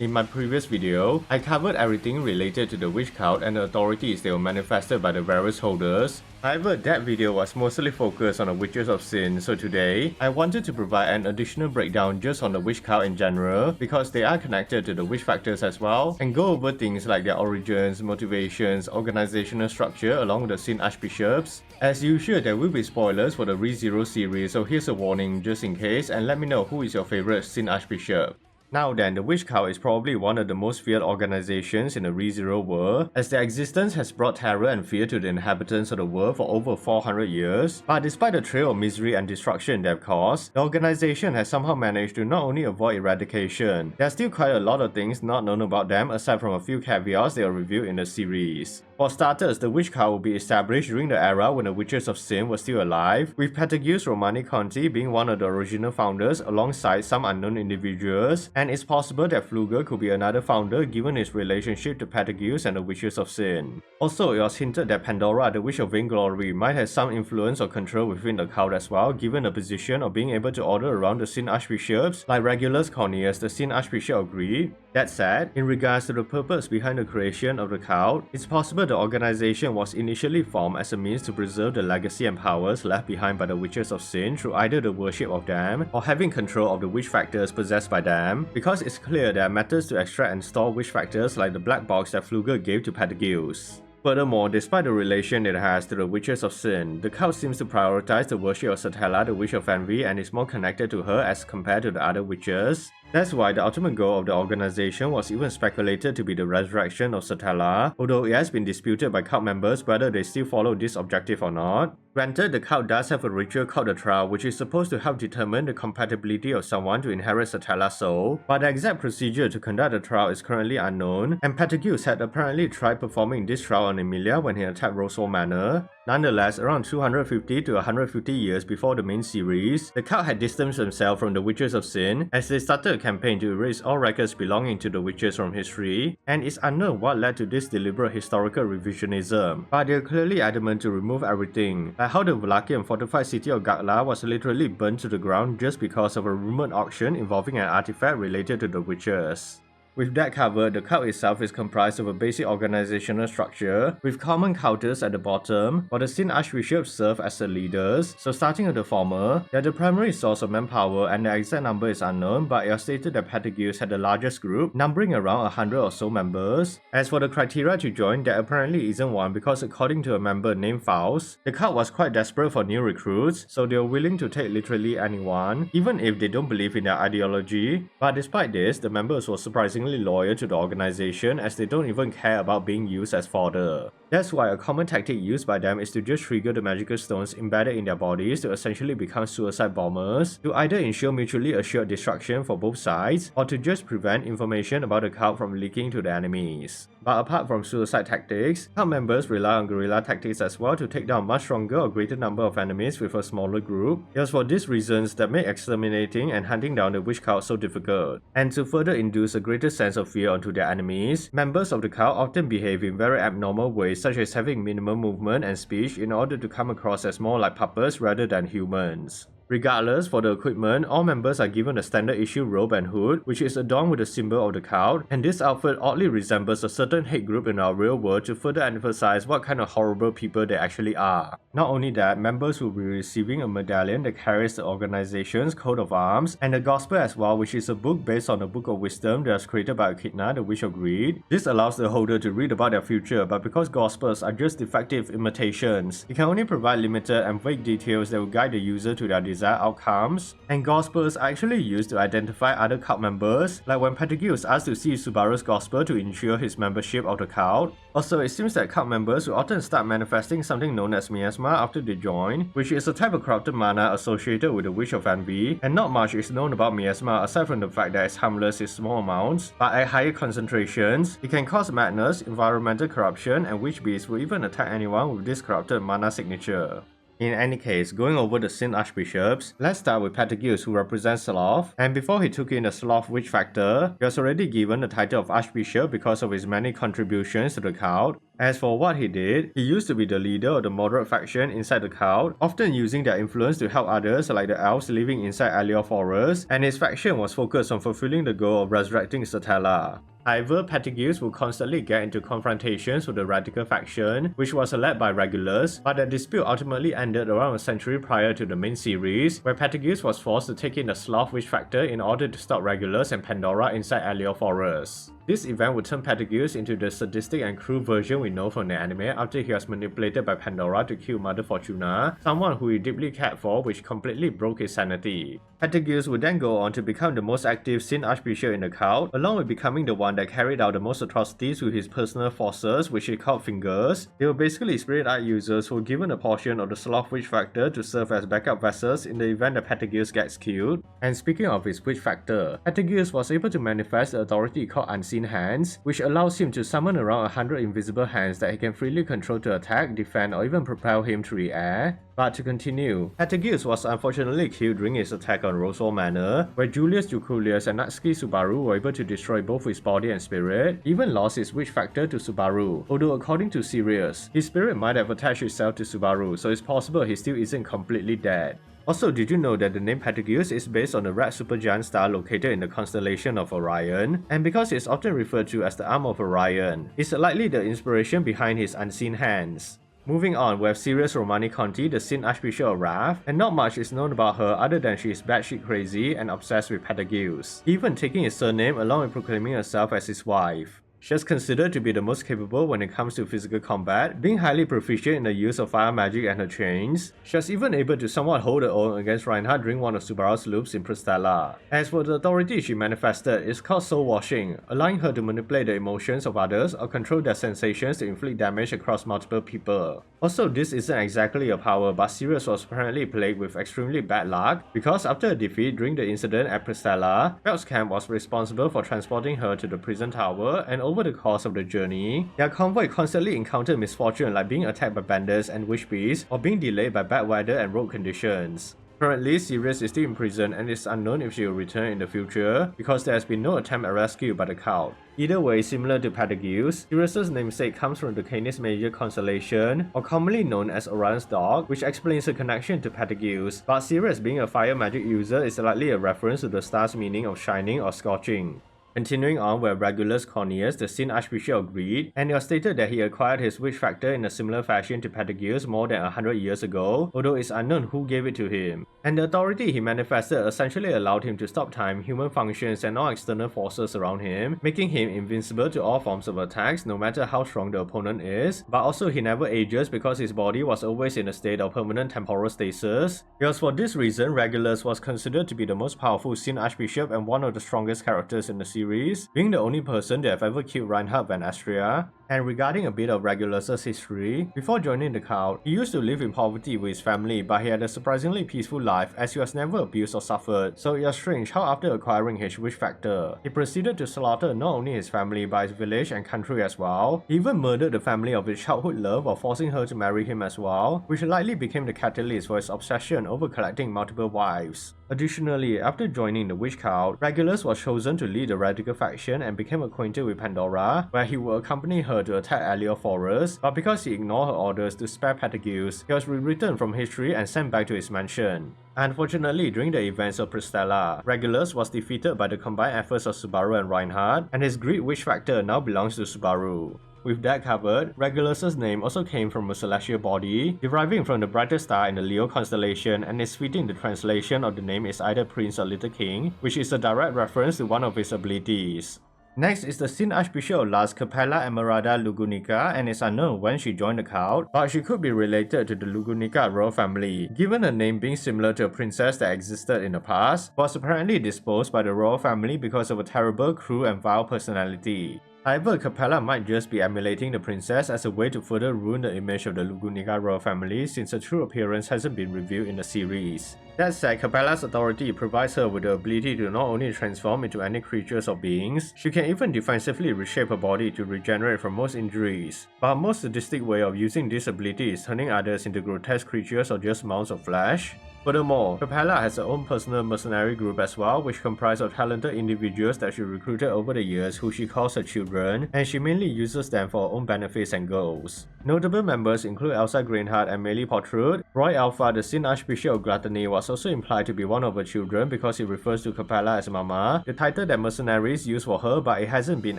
In my previous video, I covered everything related to the witch cult and the authorities they were manifested by the various holders. However, that video was mostly focused on the witches of sin, so today, I wanted to provide an additional breakdown just on the witch cult in general, because they are connected to the witch factors as well, and go over things like their origins, motivations, organizational structure along with the sin archbishops. As usual, there will be spoilers for the ReZero series, so here's a warning just in case, and let me know who is your favorite sin archbishop. Now then, the witch cult is probably one of the most feared organizations in the ReZero world, as their existence has brought terror and fear to the inhabitants of the world for over 400 years. But despite the trail of misery and destruction they've caused, the organization has somehow managed to not only avoid eradication, there's still quite a lot of things not known about them aside from a few caveats they are revealed in the series. For starters, the witch cult will be established during the era when the Witches of Sin were still alive, with Patagus Romani Conti being one of the original founders alongside some unknown individuals, and it's possible that Fluger could be another founder given his relationship to Patagus and the Witches of Sin. Also, it was hinted that Pandora, the Witch of Vainglory, might have some influence or control within the cult as well, given the position of being able to order around the Sin Archbishops like Regulus Cornelius, the Sin Archbishop of Greece. That said, in regards to the purpose behind the creation of the cult, it's possible the organization was initially formed as a means to preserve the legacy and powers left behind by the Witches of Sin through either the worship of them or having control of the witch factors possessed by them, because it's clear there are methods to extract and store witch factors like the black box that Fluger gave to Patagus. Furthermore, despite the relation it has to the Witches of Sin, the cult seems to prioritize the worship of Satella, the Witch of Envy, and is more connected to her as compared to the other witches. That's why the ultimate goal of the organization was even speculated to be the resurrection of Satella, although it has been disputed by cult members whether they still follow this objective or not. Granted, the cult does have a ritual called the trial, which is supposed to help determine the compatibility of someone to inherit Satella's soul, but the exact procedure to conduct the trial is currently unknown, and Patagus had apparently tried performing this trial on Emilia when he attacked Roswell Manor. Nonetheless, around 250 to 150 years before the main series, the cult had distanced themselves from the Witches of Sin as they started a campaign to erase all records belonging to the witches from history, and it's unknown what led to this deliberate historical revisionism, but they're clearly adamant to remove everything, like how the Vlachian fortified city of Gagla was literally burned to the ground just because of a rumored auction involving an artifact related to the witches. With that covered, the cult itself is comprised of a basic organizational structure, with common culters at the bottom, while the Sin Archbishops serve as the leaders. So starting with the former, they're the primary source of manpower and the exact number is unknown, but it was stated that Patagus had the largest group, numbering around 100 or so members. As for the criteria to join, there apparently isn't one because according to a member named Faust, the cult was quite desperate for new recruits, so they were willing to take literally anyone, even if they don't believe in their ideology. But despite this, the members were surprisingly loyal to the organization as they don't even care about being used as fodder. That's why a common tactic used by them is to just trigger the magical stones embedded in their bodies to essentially become suicide bombers, to either ensure mutually assured destruction for both sides, or to just prevent information about the cult from leaking to the enemies. But apart from suicide tactics, cult members rely on guerrilla tactics as well to take down a much stronger or greater number of enemies with a smaller group. It was for these reasons that made exterminating and hunting down the witch cult so difficult. And to further induce a greater sense of fear onto their enemies, members of the cult often behave in very abnormal ways, such as having minimal movement and speech in order to come across as more like puppets rather than humans. Regardless, for the equipment, all members are given a standard issue robe and hood, which is adorned with the symbol of the cult, and this outfit oddly resembles a certain hate group in our real world to further emphasize what kind of horrible people they actually are. Not only that, members will be receiving a medallion that carries the organization's coat of arms, and the Gospel as well, which is a book based on the Book of Wisdom that was created by Echidna, the Witch of Greed. This allows the holder to read about their future, but because Gospels are just defective imitations, it can only provide limited and vague details that will guide the user to their desired outcomes, and Gospels are actually used to identify other cult members, like when Patagus asked to see Subaru's Gospel to ensure his membership of the cult. Also, it seems that cult members will often start manifesting something known as miasma after they join, which is a type of corrupted mana associated with the Witch of Envy, and not much is known about miasma aside from the fact that it's harmless in small amounts, but at higher concentrations, it can cause madness, environmental corruption, and witch beasts will even attack anyone with this corrupted mana signature. In any case, going over the Sin Archbishops, let's start with Patagius, who represents Sloth, and before he took in the Sloth witch factor, he was already given the title of Archbishop because of his many contributions to the cult. As for what he did, he used to be the leader of the moderate faction inside the cult, often using their influence to help others like the elves living inside Alior Forest, and his faction was focused on fulfilling the goal of resurrecting Satella. However, Patagius would constantly get into confrontations with the radical faction, which was led by Regulus, but the dispute ultimately ended around a century prior to the main series, where Patagius was forced to take in the Sloth witch factor in order to stop Regulus and Pandora inside Alior Forest. This event would turn Patagius into the sadistic and cruel version we know from the anime after he was manipulated by Pandora to kill Mother Fortuna, someone who he deeply cared for, which completely broke his sanity. Patagius would then go on to become the most active Sin Archbishop in the cult, along with becoming the one that carried out the most atrocities with his personal forces, which he called Fingers. They were basically spirit eye users who were given a portion of the Sloth witch factor to serve as backup vessels in the event that Patagius gets killed. And speaking of his witch factor, Patagius was able to manifest the authority called Unseen Hands, which allows him to summon around 100 invisible hands that he can freely control to attack, defend, or even propel him through the air. But to continue, Patagius was unfortunately killed during his attack on Roswell Manor, where Julius Juculius and Natsuki Subaru were able to destroy both his body and spirit, even lost his witch factor to Subaru, although according to Sirius, his spirit might have attached itself to Subaru, so it's possible he still isn't completely dead. Also, did you know that the name Patagius is based on the red supergiant star located in the constellation of Orion? And because it's often referred to as the arm of Orion, it's likely the inspiration behind his unseen hands. Moving on, we have Sirius Romani Conti, the Sin Archbishop of Wrath, and not much is known about her other than she is batshit crazy and obsessed with Patagius, even taking his surname along with proclaiming herself as his wife. She is considered to be the most capable when it comes to physical combat, being highly proficient in the use of fire magic and her chains. She was even able to somewhat hold her own against Reinhardt during one of Subaru's loops in Prestella. As for the authority she manifested, it's called soul washing, allowing her to manipulate the emotions of others or control their sensations to inflict damage across multiple people. Also, this isn't exactly a power, but Sirius was apparently plagued with extremely bad luck, because after a defeat during the incident at Prestella, Belscamp was responsible for transporting her to the prison tower, and over the course of the journey, their convoy constantly encountered misfortune like being attacked by bandits and witch beasts, or being delayed by bad weather and road conditions. Currently, Sirius is still in prison and it's unknown if she will return in the future, because there has been no attempt at rescue by the cult. Either way, similar to Patagius, Sirius' namesake comes from the Canis Major constellation, or commonly known as Orion's dog, which explains her connection to Patagius, but Sirius being a fire magic user is likely a reference to the star's meaning of shining or scorching. Continuing on, we have Regulus Cornelius, the Sin Archbishop of Greed, and it was stated that he acquired his witch factor in a similar fashion to Patagius more than 100 years ago, although it's unknown who gave it to him. And the authority he manifested essentially allowed him to stop time, human functions, and all external forces around him, making him invincible to all forms of attacks no matter how strong the opponent is, but also he never ages because his body was always in a state of permanent temporal stasis. It was for this reason Regulus was considered to be the most powerful Sin Archbishop and one of the strongest characters in the series, being the only person to have ever killed Reinhardt van Astria. And regarding a bit of Regulus' history, before joining the cult, he used to live in poverty with his family, but he had a surprisingly peaceful life as he was never abused or suffered, so it was strange how after acquiring his witch factor, he proceeded to slaughter not only his family but his village and country as well. He even murdered the family of his childhood love while forcing her to marry him as well, which likely became the catalyst for his obsession over collecting multiple wives. Additionally, after joining the witch cult, Regulus was chosen to lead the radical faction and became acquainted with Pandora, where he would accompany her to attack Alior Forest, but because he ignored her orders to spare Patagius, he was rewritten from history and sent back to his mansion. Unfortunately, during the events of Prestella, Regulus was defeated by the combined efforts of Subaru and Reinhardt, and his greed witch factor now belongs to Subaru. With that covered, Regulus' name also came from a celestial body, deriving from the brightest star in the Leo constellation, and is fitting the translation of the name is either Prince or Little King, which is a direct reference to one of his abilities. Next is the Sin Archbishop of Las Capella Emeralda Lugunica, and it's unknown when she joined the cult, but she could be related to the Lugunica royal family, given her name being similar to a princess that existed in the past, but was apparently disposed by the royal family because of a terrible, cruel and vile personality. However, Capella might just be emulating the princess as a way to further ruin the image of the Lugunica royal family since her true appearance hasn't been revealed in the series. That said, Capella's authority provides her with the ability to not only transform into any creatures or beings, she can even defensively reshape her body to regenerate from most injuries. But her most sadistic way of using this ability is turning others into grotesque creatures or just mounds of flesh. Furthermore, Capella has her own personal mercenary group as well, which comprises of talented individuals that she recruited over the years who she calls her children, and she mainly uses them for her own benefits and goals. Notable members include Elsa Greenheart and Meili Portrude. Roy Alpha, the Sin Archbishop of Gluttony, was also implied to be one of her children because he refers to Capella as Mama, the title that mercenaries use for her, but it hasn't been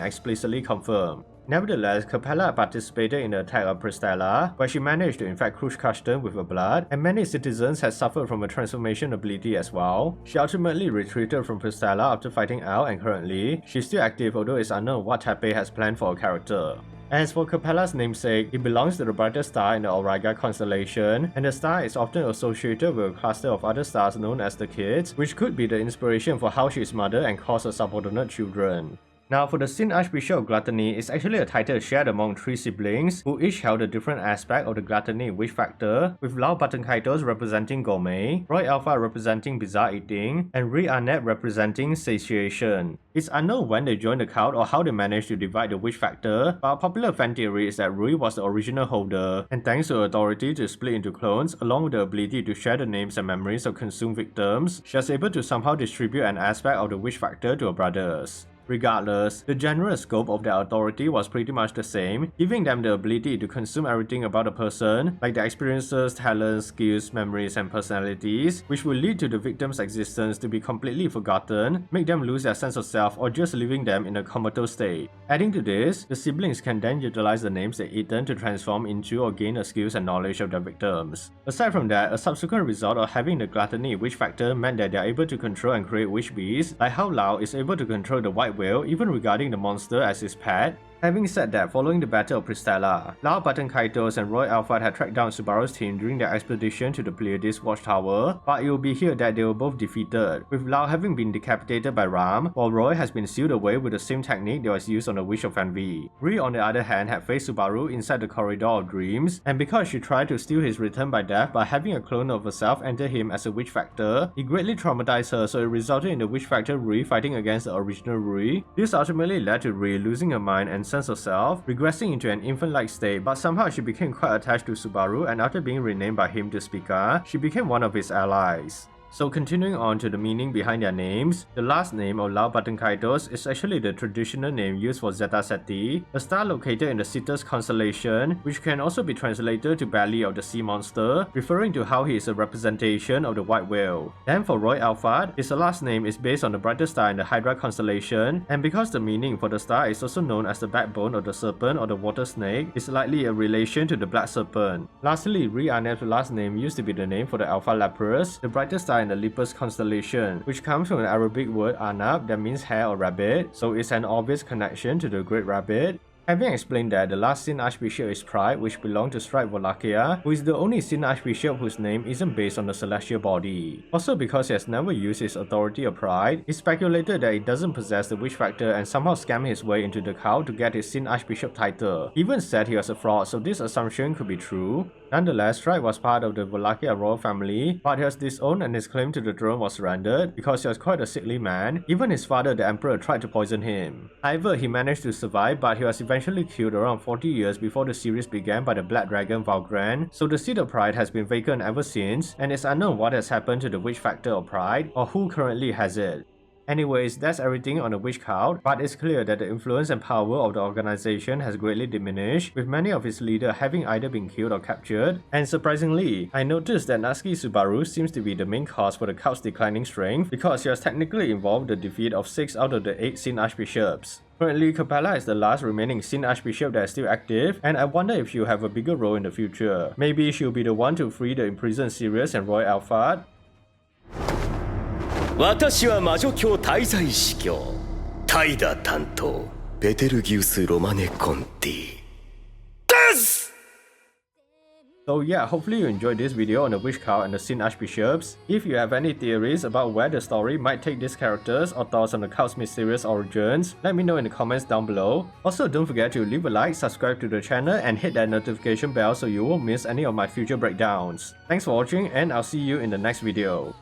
explicitly confirmed. Nevertheless, Capella participated in the attack on Prestella, where she managed to infect Crush Custom with her blood, and many citizens had suffered from a transformation ability as well. She ultimately retreated from Prestella after fighting out, and currently, she's still active although it's unknown what Taipei has planned for her character. As for Capella's namesake, it belongs to the brightest star in the Auriga constellation, and the star is often associated with a cluster of other stars known as the Kids, which could be the inspiration for how she is mothered and calls her subordinate children. Now, for the Sin Archbishop of Gluttony, it's actually a title shared among 3 siblings, who each held a different aspect of the gluttony wish factor, with Lao Buttonkaitos representing gourmet, Roy Alpha representing bizarre eating, and Rui Arnett representing satiation. It's unknown when they joined the cult or how they managed to divide the wish factor, but a popular fan theory is that Rui was the original holder, and thanks to her authority to split into clones, along with the ability to share the names and memories of consumed victims, she was able to somehow distribute an aspect of the wish factor to her brothers. Regardless, the general scope of their authority was pretty much the same, giving them the ability to consume everything about a person, like their experiences, talents, skills, memories, and personalities, which will lead to the victim's existence to be completely forgotten, make them lose their sense of self, or just leaving them in a comatose state. Adding to this, the siblings can then utilize the names they've eaten to transform into or gain the skills and knowledge of their victims. Aside from that, a subsequent result of having the gluttony wish factor meant that they are able to control and create wish beasts, like how Lao is able to control the white whale even regarding the monster as his pet. Having said that, following the Battle of Prestella, Lao Buttonkaitos and Roy Alpha had tracked down Subaru's team during their expedition to the Pleiades watchtower, but it will be here that they were both defeated, with Lao having been decapitated by Ram, while Roy has been sealed away with the same technique that was used on the Wish of Envy. Rui, on the other hand, had faced Subaru inside the Corridor of Dreams, and because she tried to steal his return by death by having a clone of herself enter him as a Witch Factor, it greatly traumatized her, so it resulted in the Witch Factor Rui fighting against the original Rui. This ultimately led to Rui losing her mind and sense of self, regressing into an infant-like state, but somehow she became quite attached to Subaru, and after being renamed by him to Spica, she became one of his allies. So continuing on to the meaning behind their names, the last name of Lao Buttonkaitos is actually the traditional name used for Zeta Ceti, a star located in the Cetus constellation, which can also be translated to belly of the sea monster, referring to how he is a representation of the white whale. Then for Roy Alpha, his last name is based on the brightest star in the Hydra constellation, and because the meaning for the star is also known as the backbone of the serpent or the water snake, it's likely a relation to the black serpent. Lastly, Rui Arnett's last name used to be the name for the Alpha Leprous, the brightest star in the Lepus constellation, which comes from the Arabic word Arnab that means hare or rabbit, so it's an obvious connection to the Great Rabbit. Having explained that, the last Sin Archbishop is Pride, which belonged to Strike Wallachia, who is the only Sin Archbishop whose name isn't based on the celestial body. Also, because he has never used his authority or pride, it's speculated that he doesn't possess the Witch Factor and somehow scammed his way into the cult to get his Sin Archbishop title. He even said he was a fraud, so this assumption could be true. Nonetheless, Strike was part of the Wallachia royal family, but he was disowned and his claim to the throne was surrendered because he was quite a sickly man. Even his father, the emperor, tried to poison him. However, he managed to survive, but he was eventually killed around 40 years before the series began by the Black Dragon Valgren, so the seat of Pride has been vacant ever since, and it's unknown what has happened to the Witch Factor of Pride, or who currently has it. Anyways, that's everything on the witch cult, but it's clear that the influence and power of the organization has greatly diminished, with many of its leaders having either been killed or captured. And surprisingly, I noticed that Natsuki Subaru seems to be the main cause for the cult's declining strength, because she was technically involved in the defeat of 6 out of the 8 Sin Archbishops. Currently, Capella is the last remaining Sin Archbishop that is still active, and I wonder if she'll have a bigger role in the future. Maybe she'll be the one to free the imprisoned Sirius and Roy Alpha. 私は魔女教滞在司教タイダ担当ベテルギウス・ロマネ・コンティです So yeah, hopefully you enjoyed this video on the witch cult and the sin archbishops. If you have any theories about where the story might take these characters or thoughts on the cult's mysterious origins, let me know in the comments down below. Also, don't forget to leave a like, subscribe to the channel, and hit that notification bell so you won't miss any of my future breakdowns. Thanks for watching, and I'll see you in the next video.